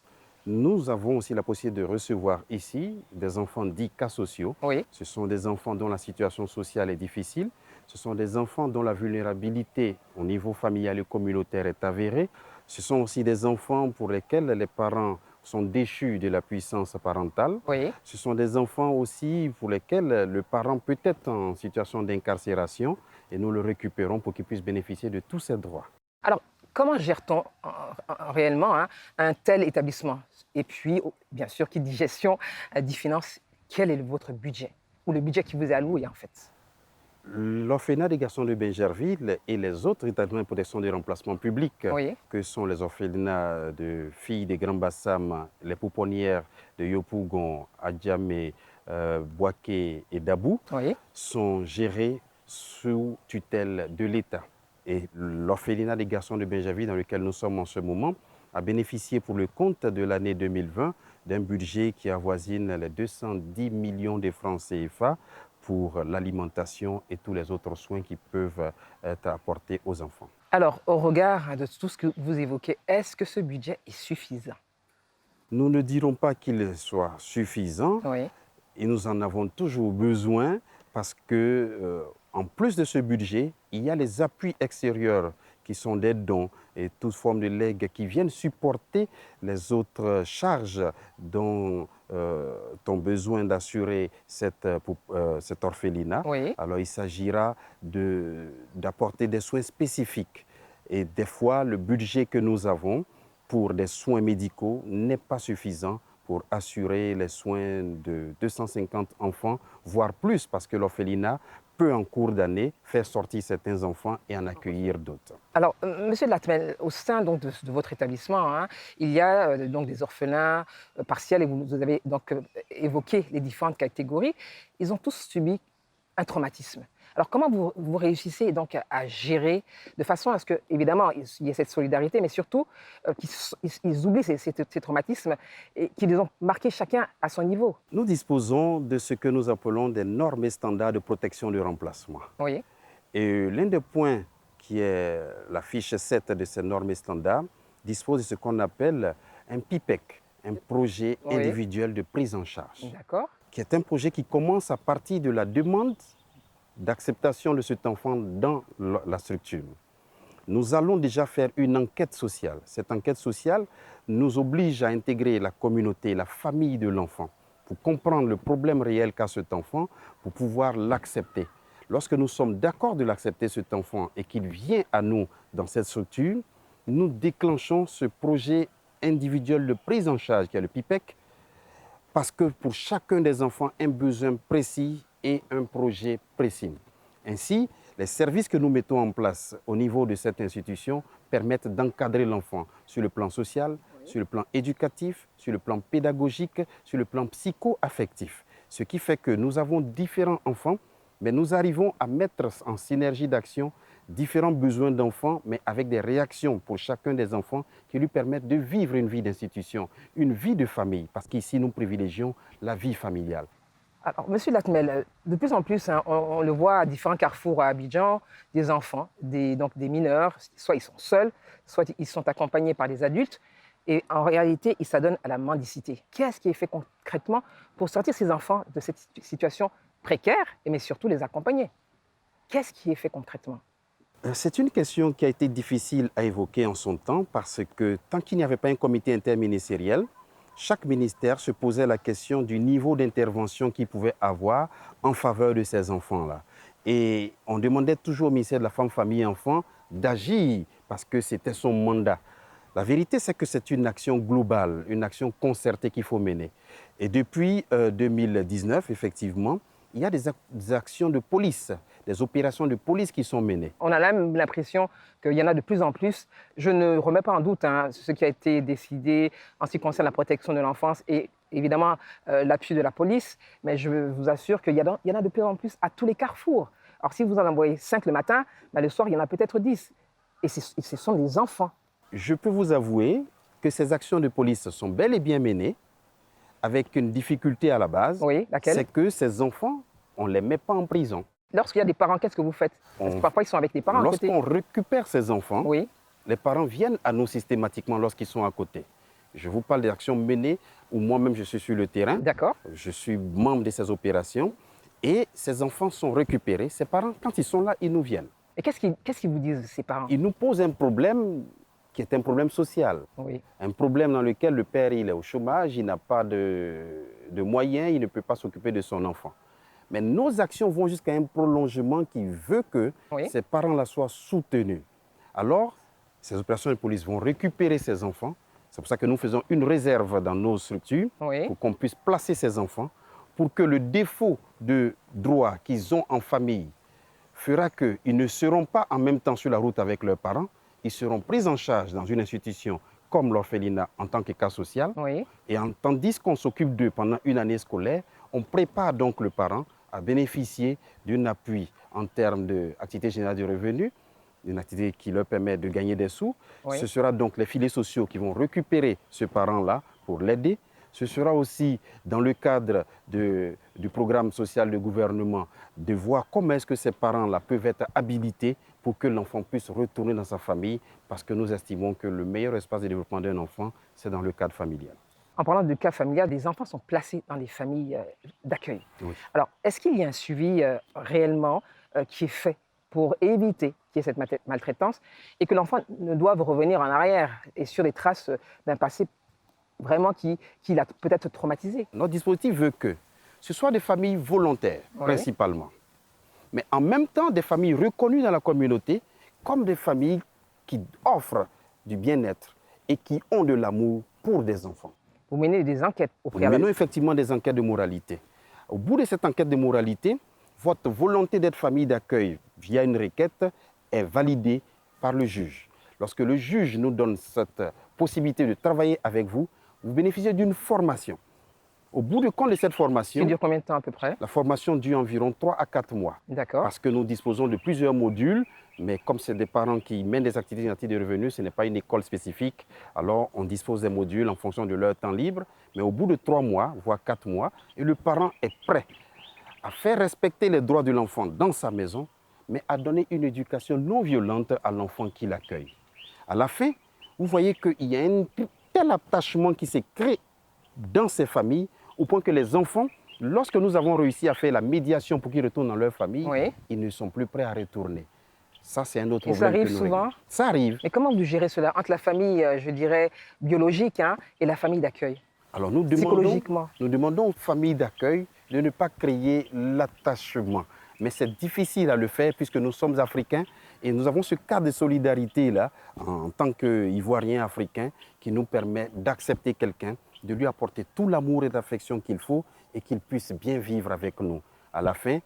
Nous avons aussi la possibilité de recevoir ici des enfants dits cas sociaux. Oui. Ce sont des enfants dont la situation sociale est difficile. Ce sont des enfants dont la vulnérabilité au niveau familial et communautaire est avérée. Ce sont aussi des enfants pour lesquels les parents sont déchus de la puissance parentale. Oui. Ce sont des enfants aussi pour lesquels le parent peut être en situation d'incarcération et nous le récupérons pour qu'il puisse bénéficier de tous ses droits. Alors, comment gère-t-on réellement un tel établissement? Et puis, bien sûr, qui dit gestion, dit finance, quel est votre budget? Ou le budget qui vous est alloué, en fait? L'orphelinat des garçons de Bingerville et les autres établissements de protection des remplacements publics, Oui. que sont les orphelinats de filles de Grand Bassam, les pouponnières de Yopougon, Adjamé, Boaké et Dabou, Oui. sont gérés sous tutelle de l'État. Et l'orphelinat des garçons de Bingerville, dans lequel nous sommes en ce moment, a bénéficié pour le compte de l'année 2020 d'un budget qui avoisine les 210 millions de francs CFA pour l'alimentation et tous les autres soins qui peuvent être apportés aux enfants. Alors, au regard de tout ce que vous évoquez, est-ce que ce budget est suffisant? Nous ne dirons pas qu'il soit suffisant, Oui. et nous en avons toujours besoin parce que, en plus de ce budget, il y a les appuis extérieurs qui sont des dons et toute forme de legs qui viennent supporter les autres charges dont ont besoin d'assurer cet orphelinat. Oui. Alors il s'agira d'apporter des soins spécifiques. Et des fois, le budget que nous avons pour des soins médicaux n'est pas suffisant pour assurer les soins de 250 enfants, voire plus, parce que l'orphelinat peut, en cours d'année, faire sortir certains enfants et en accueillir d'autres. Alors, Monsieur Latmel, au sein donc, de votre établissement, il y a donc des orphelins partiels, et vous avez donc évoqué les différentes catégories. Ils ont tous subi un traumatisme. Alors, comment vous réussissez donc à gérer de façon à ce que, évidemment, il y ait cette solidarité, mais surtout qu'ils oublient ces traumatismes et qu'ils les ont marqués chacun à son niveau? Nous disposons de ce que nous appelons des normes et standards de protection du remplacement. Oui. Et l'un des points qui est la fiche 7 de ces normes et standards dispose de ce qu'on appelle un PIPEC, un projet individuel de prise en charge. D'accord. Qui est un projet qui commence à partir de la demande d'acceptation de cet enfant dans la structure. Nous allons déjà faire une enquête sociale. Cette enquête sociale nous oblige à intégrer la communauté, la famille de l'enfant, pour comprendre le problème réel qu'a cet enfant, pour pouvoir l'accepter. Lorsque nous sommes d'accord de l'accepter, cet enfant, et qu'il vient à nous dans cette structure, nous déclenchons ce projet individuel de prise en charge, qui est le PIPEC, parce que pour chacun des enfants, un besoin précis et un projet précis. Ainsi, les services que nous mettons en place au niveau de cette institution permettent d'encadrer l'enfant sur le plan social, sur le plan éducatif, sur le plan pédagogique, sur le plan psycho-affectif. Ce qui fait que nous avons différents enfants, mais nous arrivons à mettre en synergie d'action différents besoins d'enfants, mais avec des réactions pour chacun des enfants qui lui permettent de vivre une vie d'institution, une vie de famille, parce qu'ici, nous privilégions la vie familiale. Alors, Monsieur Latmel, de plus en plus, on le voit à différents carrefours à Abidjan, des enfants, donc des mineurs, soit ils sont seuls, soit ils sont accompagnés par des adultes, et en réalité, ils s'adonnent à la mendicité. Qu'est-ce qui est fait concrètement pour sortir ces enfants de cette situation précaire, mais surtout les accompagner? Qu'est-ce qui est fait concrètement? C'est une question qui a été difficile à évoquer en son temps, parce que tant qu'il n'y avait pas un comité interministériel, chaque ministère se posait la question du niveau d'intervention qu'il pouvait avoir en faveur de ces enfants-là. Et on demandait toujours au ministère de la Femme, Famille et Enfants d'agir parce que c'était son mandat. La vérité, c'est que c'est une action globale, une action concertée qu'il faut mener. Et depuis 2019, effectivement, il y a des actions de police, des opérations de police qui sont menées. On a même l'impression qu'il y en a de plus en plus. Je ne remets pas en doute ce qui a été décidé en ce qui concerne la protection de l'enfance et évidemment l'appui de la police, mais je vous assure qu'il y en a de plus en plus à tous les carrefours. Alors si vous en envoyez 5 le matin, le soir, il y en a peut-être 10. Et ce sont des enfants. Je peux vous avouer que ces actions de police sont bel et bien menées, avec une difficulté à la base. Oui, laquelle? C'est que ces enfants, on ne les met pas en prison. Lorsqu'il y a des parents, qu'est-ce que vous faites? Parce que parfois, ils sont avec les parents à côté. Lorsqu'on récupère ces enfants, les parents viennent à nous systématiquement lorsqu'ils sont à côté. Je vous parle des actions menées où moi-même je suis sur le terrain. D'accord. Je suis membre de ces opérations. Et ces enfants sont récupérés. Ces parents, quand ils sont là, ils nous viennent. Et qu'est-ce qu'ils vous disent, ces parents? Ils nous posent un problème qui est un problème social. Oui. Un problème dans lequel le père il est au chômage, il n'a pas de moyens, il ne peut pas s'occuper de son enfant. Mais nos actions vont jusqu'à un prolongement qui veut que ces parents-là soient soutenus. Alors, ces opérations de police vont récupérer ces enfants. C'est pour ça que nous faisons une réserve dans nos structures pour qu'on puisse placer ces enfants, pour que le défaut de droit qu'ils ont en famille fera qu'ils ne seront pas en même temps sur la route avec leurs parents. Ils seront pris en charge dans une institution comme l'orphelinat en tant que cas social. Et tandis qu'on s'occupe d'eux pendant une année scolaire, on prépare donc le parent à bénéficier d'un appui en termes d'activité générale de revenus, une activité qui leur permet de gagner des sous. Ce sera donc les filets sociaux qui vont récupérer ce parent-là pour l'aider. Ce sera aussi dans le cadre du programme social du gouvernement de voir comment est-ce que ces parents-là peuvent être habilités pour que l'enfant puisse retourner dans sa famille, parce que nous estimons que le meilleur espace de développement d'un enfant, c'est dans le cadre familial. En parlant de cas familial, des enfants sont placés dans des familles d'accueil. Oui. Alors, est-ce qu'il y a un suivi réellement qui est fait pour éviter qu'il y ait cette maltraitance et que l'enfant ne doive revenir en arrière et sur les traces d'un passé vraiment qui l'a peut-être traumatisé? Notre dispositif veut que ce soit des familles volontaires, principalement, mais en même temps des familles reconnues dans la communauté comme des familles qui offrent du bien-être et qui ont de l'amour pour des enfants. Vous menez des enquêtes au préalable? Nous menons effectivement des enquêtes de moralité. Au bout de cette enquête de moralité, votre volonté d'être famille d'accueil via une requête est validée par le juge. Lorsque le juge nous donne cette possibilité de travailler avec vous, vous bénéficiez d'une formation. Au bout du compte de cette formation... Qui dure combien de temps à peu près? La formation dure environ 3 à 4 mois. D'accord. Parce que nous disposons de plusieurs modules, mais comme c'est des parents qui mènent des activités génératives de revenus, ce n'est pas une école spécifique, alors on dispose des modules en fonction de leur temps libre. Mais au bout de 3 mois, voire 4 mois, et le parent est prêt à faire respecter les droits de l'enfant dans sa maison, mais à donner une éducation non violente à l'enfant qui l'accueille. À la fin, vous voyez qu'il y a un tel attachement qui s'est créé dans ces familles, au point que les enfants, lorsque nous avons réussi à faire la médiation pour qu'ils retournent dans leur famille, ils ne sont plus prêts à retourner. Ça, c'est un autre problème. Ça arrive souvent? Ça arrive. Mais comment vous gérez cela entre la famille, je dirais, biologique et la famille d'accueil? Alors nous demandons aux familles d'accueil de ne pas créer l'attachement. Mais c'est difficile à le faire puisque nous sommes africains et nous avons ce cadre de solidarité-là en tant qu'Ivoiriens africains qui nous permet d'accepter quelqu'un, de lui apporter tout l'amour et l'affection qu'il faut et qu'il puisse bien vivre avec nous. À la fin,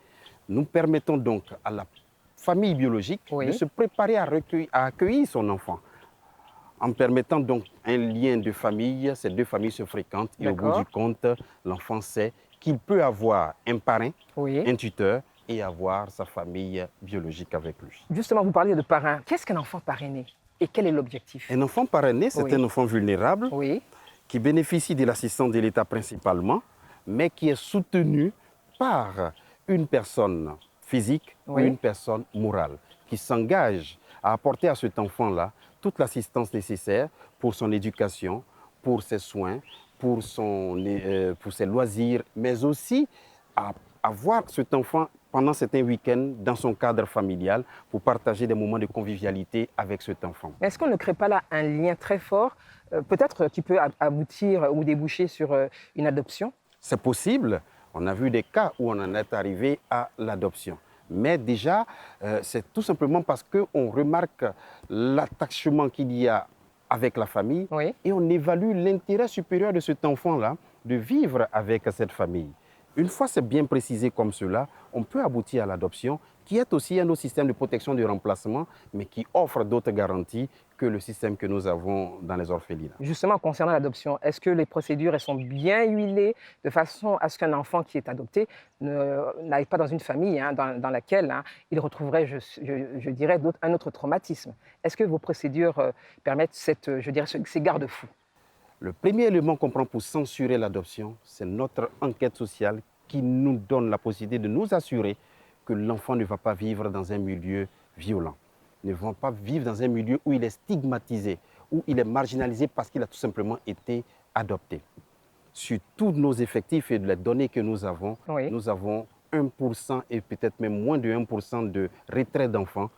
nous permettons donc à la famille biologique de se préparer à accueillir son enfant, en permettant donc un lien de famille. Ces deux familles se fréquentent et au bout du compte, l'enfant sait qu'il peut avoir un parrain, un tuteur et avoir sa famille biologique avec lui. Justement, vous parliez de parrain. Qu'est-ce qu'un enfant parrainé et quel est l'objectif? Un enfant parrainé, c'est un enfant vulnérable qui bénéficie de l'assistance de l'État principalement, mais qui est soutenu par une personne physique ou une personne morale qui s'engage à apporter à cet enfant-là toute l'assistance nécessaire pour son éducation, pour ses soins, pour ses loisirs, mais aussi à avoir cet enfant pendant certains week-ends dans son cadre familial pour partager des moments de convivialité avec cet enfant. Est-ce qu'on ne crée pas là un lien très fort, peut-être qui peut aboutir ou déboucher sur une adoption? C'est possible. On a vu des cas où on en est arrivé à l'adoption. Mais déjà, c'est tout simplement parce qu'on remarque l'attachement qu'il y a avec la famille et on évalue l'intérêt supérieur de cet enfant-là de vivre avec cette famille. Une fois c'est bien précisé comme cela, on peut aboutir à l'adoption, qui est aussi un autre système de protection de remplacement, mais qui offre d'autres garanties que le système que nous avons dans les orphelinats. Justement, concernant l'adoption, est-ce que les procédures elles sont bien huilées de façon à ce qu'un enfant qui est adopté n'aille pas dans une famille dans laquelle il retrouverait, je dirais, un autre traumatisme? Est-ce que vos procédures permettent ces garde-fous? Le premier élément qu'on prend pour censurer l'adoption, c'est notre enquête sociale qui nous donne la possibilité de nous assurer que l'enfant ne va pas vivre dans un milieu violent, ne va pas vivre dans un milieu où il est stigmatisé, où il est marginalisé parce qu'il a tout simplement été adopté. Sur tous nos effectifs et les données que nous avons 1% et peut-être même moins de 1% de retrait d'enfants.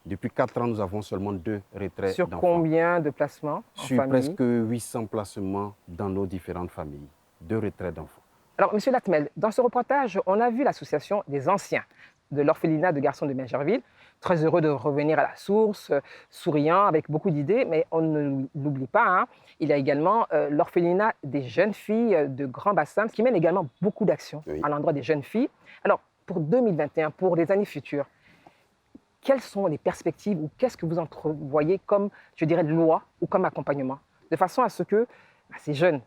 Depuis 4 ans, nous avons seulement 2 retraits d'enfants. Sur combien de placements en Sur famille? Presque 800 placements dans nos différentes familles, 2 retraits d'enfants. Alors, M. Latmel, dans ce reportage, on a vu l'association des anciens de l'orphelinat de garçons de Bingerville, très heureux de revenir à la source, souriant, avec beaucoup d'idées, mais on ne l'oublie pas, hein, il y a également l'orphelinat des jeunes filles de Grand Bassam, qui mène également beaucoup d'actions à l'endroit des jeunes filles. Alors, pour 2021, pour les années futures, quelles sont les perspectives ou qu'est-ce que vous entrevoyez comme, je dirais, loi ou comme accompagnement, de façon à ce que ces jeunes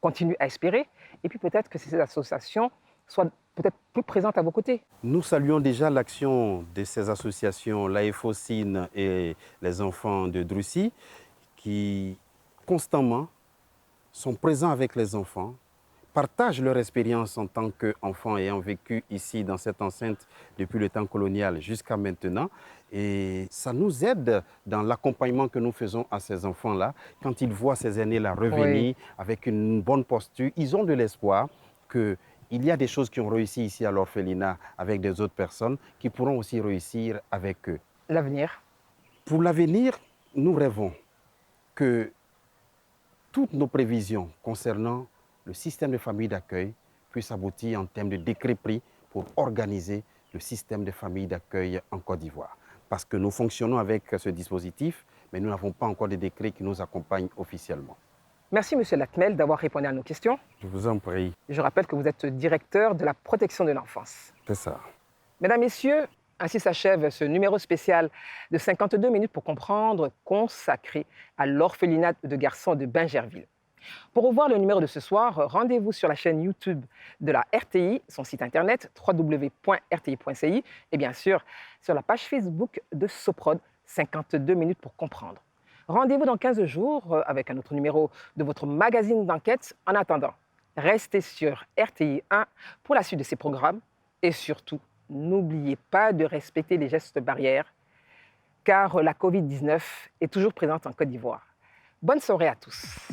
continuent à espérer et puis peut-être que ces associations soient peut-être plus présentes à vos côtés? Nous saluons déjà l'action de ces associations, l'AFOCIN et les enfants de Drusi, qui constamment sont présents avec les enfants, partagent leur expérience en tant qu'enfants ayant vécu ici dans cette enceinte depuis le temps colonial jusqu'à maintenant. Et ça nous aide dans l'accompagnement que nous faisons à ces enfants-là. Quand ils voient ces aînés-là revenir avec une bonne posture, ils ont de l'espoir qu'il y a des choses qui ont réussi ici à l'orphelinat avec des autres personnes qui pourront aussi réussir avec eux. L'avenir? Pour l'avenir, nous rêvons que toutes nos prévisions concernant le système de famille d'accueil puisse aboutir en termes de décret pris pour organiser le système de famille d'accueil en Côte d'Ivoire. Parce que nous fonctionnons avec ce dispositif, mais nous n'avons pas encore de décret qui nous accompagne officiellement. Merci, M. Latmel, d'avoir répondu à nos questions. Je vous en prie. Je rappelle que vous êtes directeur de la protection de l'enfance. C'est ça. Mesdames, Messieurs, ainsi s'achève ce numéro spécial de 52 minutes pour comprendre, consacré à l'orphelinat de garçons de Bingerville. Pour revoir le numéro de ce soir, rendez-vous sur la chaîne YouTube de la RTI, son site internet www.rti.ci et bien sûr sur la page Facebook de Soprod, 52 minutes pour comprendre. Rendez-vous dans 15 jours avec un autre numéro de votre magazine d'enquête. En attendant, restez sur RTI 1 pour la suite de ces programmes et surtout, n'oubliez pas de respecter les gestes barrières car la Covid-19 est toujours présente en Côte d'Ivoire. Bonne soirée à tous.